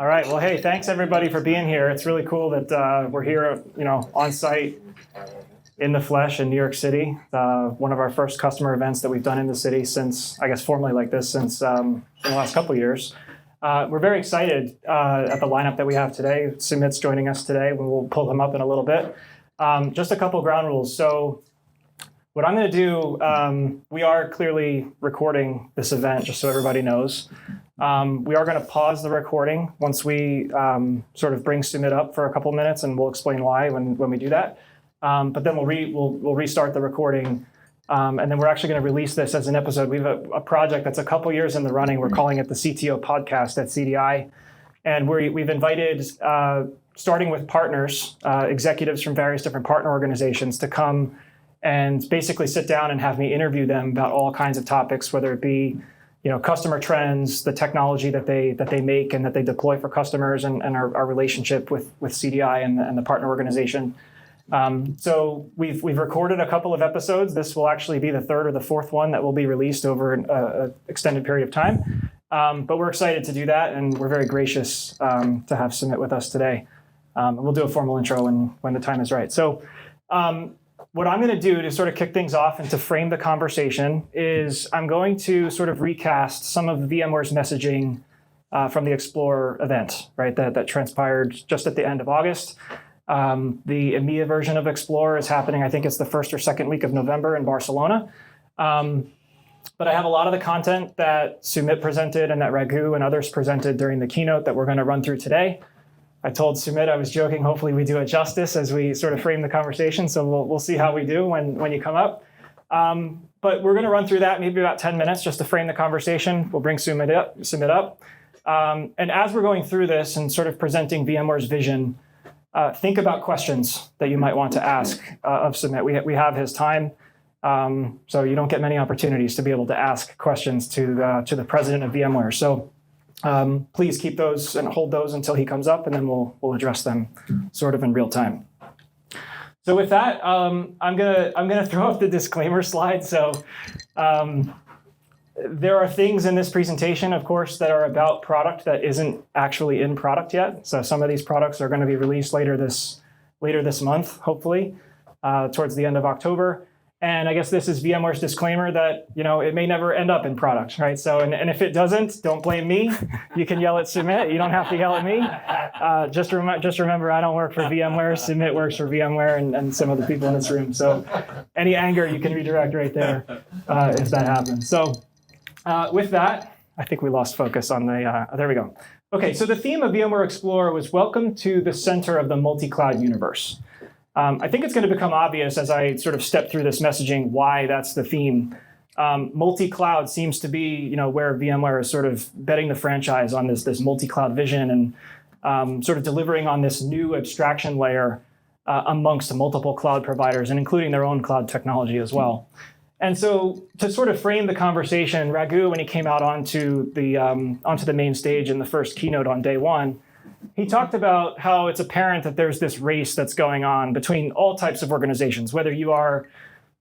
All right. Well, hey, thanks everybody for being here. It's really cool that we're here, on site in the flesh in New York City. One of our first customer events that we've done in the city since, I guess, formally like this since in the last couple of years. We're very excited at the lineup that we have today. Sumit's joining us today. We'll pull him up in a little bit. Just a couple ground rules. So what I'm going to do, we are clearly recording this event, just so everybody knows. We are going to pause the recording once we sort of bring Sumit up for a couple minutes, and we'll explain why when we do that. But then we'll restart the recording, and then we're actually going to release this as an episode. We have a project that's a couple years in the running. We're calling it the CTO Podcast at CDI, and we've invited, starting with partners, executives from various different partner organizations to come and basically sit down and have me interview them about all kinds of topics, whether it be customer trends, the technology that they make and that they deploy for customers, and our relationship with CDI and the partner organization. So we've recorded a couple of episodes. This will actually be the third or the fourth one that will be released over an extended period of time. But we're excited to do that, and we're very gracious to have Sumit with us today. And we'll do a formal intro when the time is right. So what I'm going to do to sort of kick things off and to frame the conversation is I'm going to sort of recast some of VMware's messaging from the Explore event, right? That transpired just at the end of August. The EMEA version of Explore is happening, I think it's the first or second week of November in Barcelona. But I have a lot of the content that Sumit presented and that Raghu and others presented during the keynote that we're going to run through today. I told Sumit, I was joking, hopefully we do it justice as we sort of frame the conversation. So we'll see how we do when you come up. But we're going to run through that maybe about 10 minutes just to frame the conversation. We'll bring Sumit up. And as we're going through this and sort of presenting VMware's vision, think about questions that you might want to ask of Sumit. We have his time, so you don't get many opportunities to be able to ask questions to the president of VMware. So please keep those and hold those until he comes up, and then we'll address them sort of in real time. So with that, I'm gonna throw up the disclaimer slide. So there are things in this presentation, of course, that are about product that isn't actually in product yet. So some of these products are going to be released later this month, hopefully, towards the end of October. And I guess this is VMware's disclaimer that it may never end up in product, right? So and if it doesn't, don't blame me. You can yell at Sumit. You don't have to yell at me. Just remember, I don't work for VMware. Sumit works for VMware and some of the people in this room. So any anger you can redirect right there if that happens. So. With that, I think we lost focus on there we go. Okay, so the theme of VMware Explore was welcome to the center of the multi-cloud universe. I think it's going to become obvious as I sort of step through this messaging why that's the theme. Multi-cloud seems to be where VMware is sort of betting the franchise on this multi-cloud vision and sort of delivering on this new abstraction layer amongst multiple cloud providers and including their own cloud technology as well. And so to sort of frame the conversation, Raghu, when he came out onto the main stage in the first keynote on day one, he talked about how it's apparent that there's this race that's going on between all types of organizations, whether you are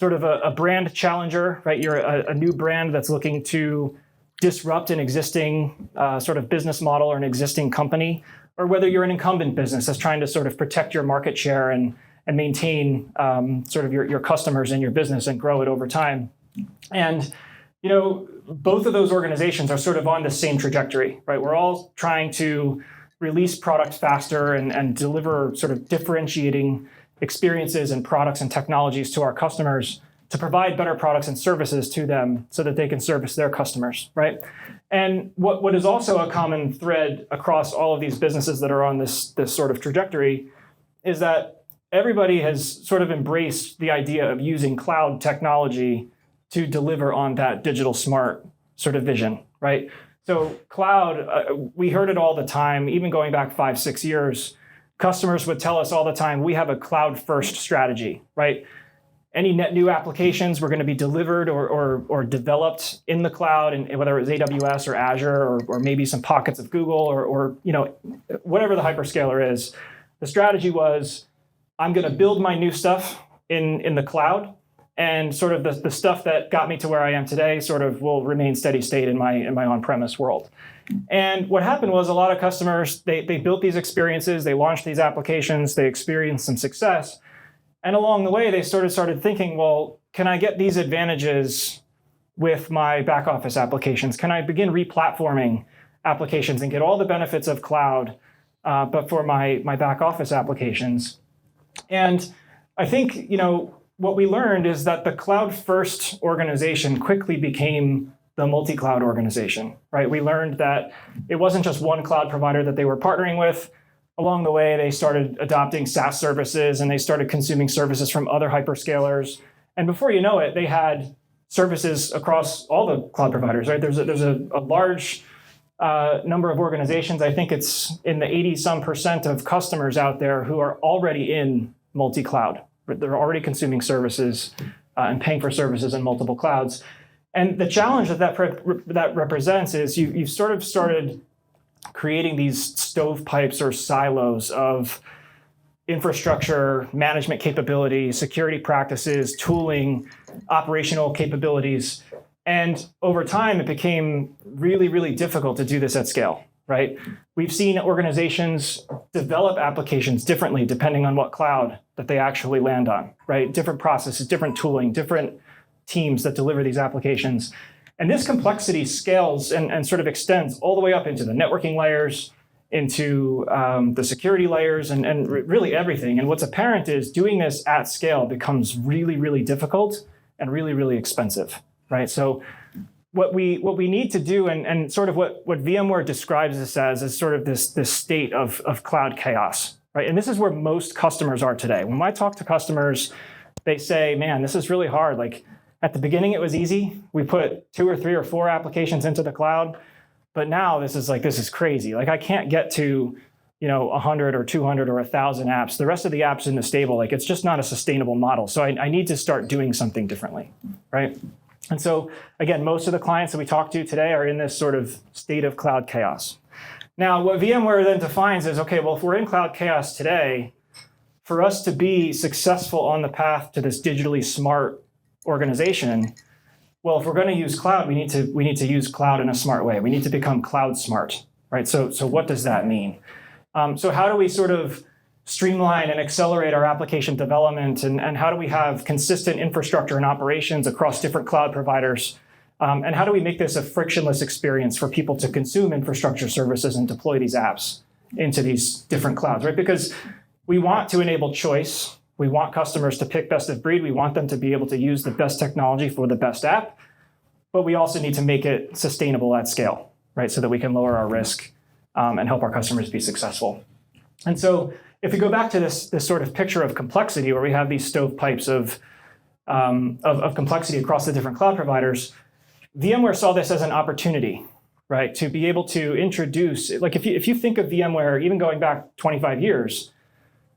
sort of a brand challenger, right? You're a new brand that's looking to disrupt an existing sort of business model or an existing company, or whether you're an incumbent business that's trying to sort of protect your market share and maintain sort of your customers and your business and grow it over time. And, both of those organizations are sort of on the same trajectory, right? We're all trying to release products faster and deliver sort of differentiating experiences and products and technologies to our customers to provide better products and services to them so that they can service their customers, right? And what is also a common thread across all of these businesses that are on this sort of trajectory is that everybody has sort of embraced the idea of using cloud technology to deliver on that digital smart sort of vision, right? So cloud, we heard it all the time, even going back 5-6 years, customers would tell us all the time, we have a cloud first strategy, right? Any net new applications were going to be delivered or developed in the cloud, and whether it was AWS or Azure or maybe some pockets of Google or whatever the hyperscaler is, the strategy was, I'm going to build my new stuff in the cloud, and sort of the stuff that got me to where I am today sort of will remain steady state in my on-premise world. And what happened was a lot of customers, they built these experiences, they launched these applications, they experienced some success. And along the way, they started thinking, well, can I get these advantages with my back office applications? Can I begin replatforming applications and get all the benefits of cloud, but for my back office applications? And I think, what we learned is that the cloud-first organization quickly became the multi-cloud organization, right? We learned that it wasn't just one cloud provider that they were partnering with. Along the way, they started adopting SaaS services and they started consuming services from other hyperscalers. And before you know it, they had services across all the cloud providers, right? There's a large number of organizations. I think it's in the 80-some% of customers out there who are already in multi-cloud. They're already consuming services and paying for services in multiple clouds. And the challenge that represents is you've sort of started creating these stovepipes or silos of infrastructure, management capability, security practices, tooling, operational capabilities. And over time, it became really, really difficult to do this at scale, right? We've seen organizations develop applications differently depending on what cloud that they actually land on, right? Different processes, different tooling, different teams that deliver these applications. And this complexity scales and sort of extends all the way up into the networking layers, into the security layers, and really everything. And what's apparent is doing this at scale becomes really, really difficult and really, really expensive, right? So what we need to do, and sort of what VMware describes this as, is sort of this state of cloud chaos, right? And this is where most customers are today. When I talk to customers, they say, man, this is really hard. Like at the beginning, it was easy. We put 2 or 3 or 4 applications into the cloud. But now this is crazy. Like I can't get to, 100 or 200 or 1,000 apps. The rest of the apps in the stable, like it's just not a sustainable model. So I need to start doing something differently, right? And so again, most of the clients that we talk to today are in this sort of state of cloud chaos. Now, what VMware then defines is, okay, well, if we're in cloud chaos today, for us to be successful on the path to this digitally smart organization, well, if we're going to use cloud, we need to use cloud in a smart way. We need to become cloud smart, right? So what does that mean? So how do we sort of streamline and accelerate our application development, and how do we have consistent infrastructure and operations across different cloud providers? And how do we make this a frictionless experience for people to consume infrastructure services and deploy these apps into these different clouds, right? Because we want to enable choice. We want customers to pick best of breed. We want them to be able to use the best technology for the best app, but we also need to make it sustainable at scale, right? So that we can lower our risk and help our customers be successful. And so if we go back to this sort of picture of complexity, where we have these stovepipes of complexity across the different cloud providers, VMware saw this as an opportunity, right? To be able to introduce, like if you think of VMware, even going back 25 years,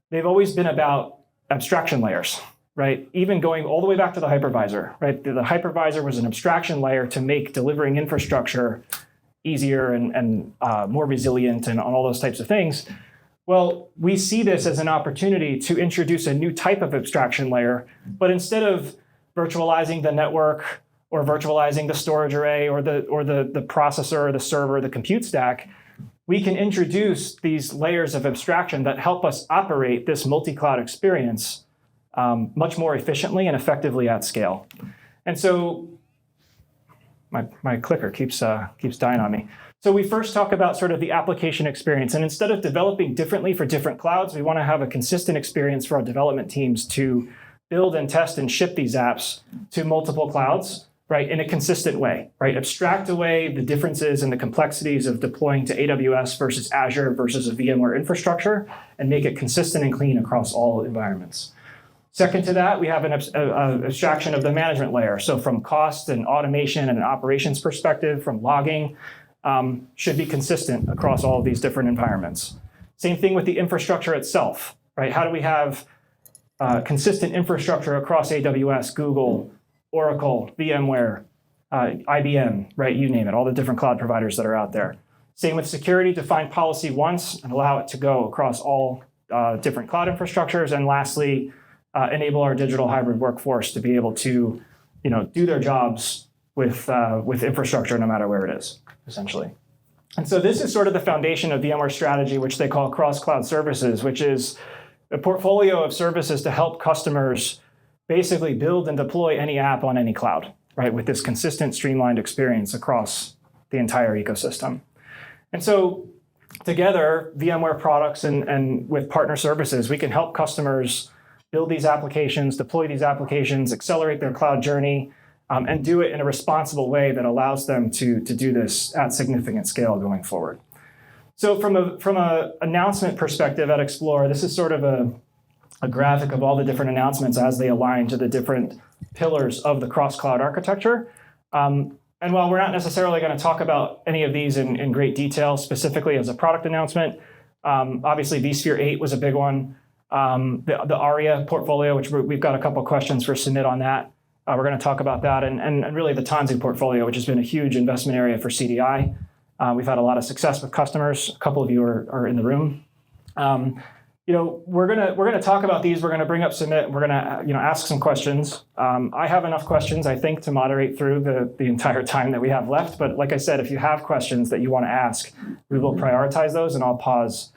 they've always been about abstraction layers, right? Even going all the way back to the hypervisor, right? The hypervisor was an abstraction layer to make delivering infrastructure easier and more resilient and all those types of things. Well, we see this as an opportunity to introduce a new type of abstraction layer, but instead of virtualizing the network or virtualizing the storage array or the processor or the server or the compute stack, we can introduce these layers of abstraction that help us operate this multi-cloud experience much more efficiently and effectively at scale. And so my clicker keeps dying on me. So we first talk about sort of the application experience. And instead of developing differently for different clouds, we want to have a consistent experience for our development teams to build and test and ship these apps to multiple clouds, right, in a consistent way, right? Abstract away the differences and the complexities of deploying to AWS versus Azure versus a VMware infrastructure and make it consistent and clean across all environments. Second to that, we have an abstraction of the management layer. So from cost and automation and an operations perspective, from logging, should be consistent across all of these different environments. Same thing with the infrastructure itself, right? How do we have consistent infrastructure across AWS, Google, Oracle, VMware, IBM, right? You name it, all the different cloud providers that are out there. Same with security, define policy once and allow it to go across all different cloud infrastructures. And lastly, enable our digital hybrid workforce to be able to, do their jobs with infrastructure no matter where it is, essentially. And so this is sort of the foundation of VMware strategy, which they call cross-cloud services, which is a portfolio of services to help customers basically build and deploy any app on any cloud, right, with this consistent, streamlined experience across the entire ecosystem. And so together, VMware products and with partner services, we can help customers build these applications, deploy these applications, accelerate their cloud journey, and do it in a responsible way that allows them to do this at significant scale going forward. So from a announcement perspective at Explore, this is sort of a graphic of all the different announcements as they align to the different pillars of the cross-cloud architecture. And while we're not necessarily going to talk about any of these in great detail, specifically as a product announcement, obviously vSphere 8 was a big one. The ARIA portfolio, which we've got a couple questions for Sumit on that. We're going to talk about that, and really the Tanzu portfolio, which has been a huge investment area for CDI. We've had a lot of success with customers. A couple of you are in the room. We're gonna talk about these. We're gonna bring up Sumit. We're gonna ask some questions. I have enough questions, I think, to moderate through the entire time that we have left. But like I said, if you have questions that you want to ask, we will prioritize those, and I'll pause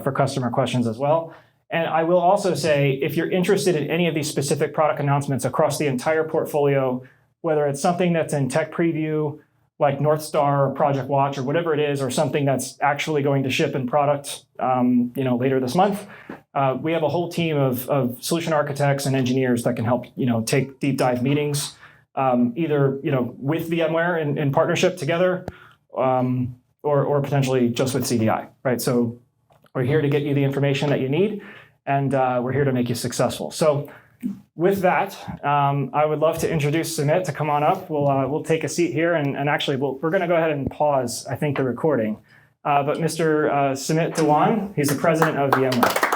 for customer questions as well. And I will also say, if you're interested in any of these specific product announcements across the entire portfolio, whether it's something that's in tech preview, like North Star or Project Watch or whatever it is, or something that's actually going to ship in product later this month, we have a whole team of solution architects and engineers that can help take deep dive meetings, either with VMware in partnership together, or potentially just with CDI, right? So we're here to get you the information that you need, and we're here to make you successful. So with that, I would love to introduce Sumit to come on up. We'll take a seat here, and actually we're going to go ahead and pause, I think, the recording. But Mr. Sumit Dhawan, he's the president of VMware.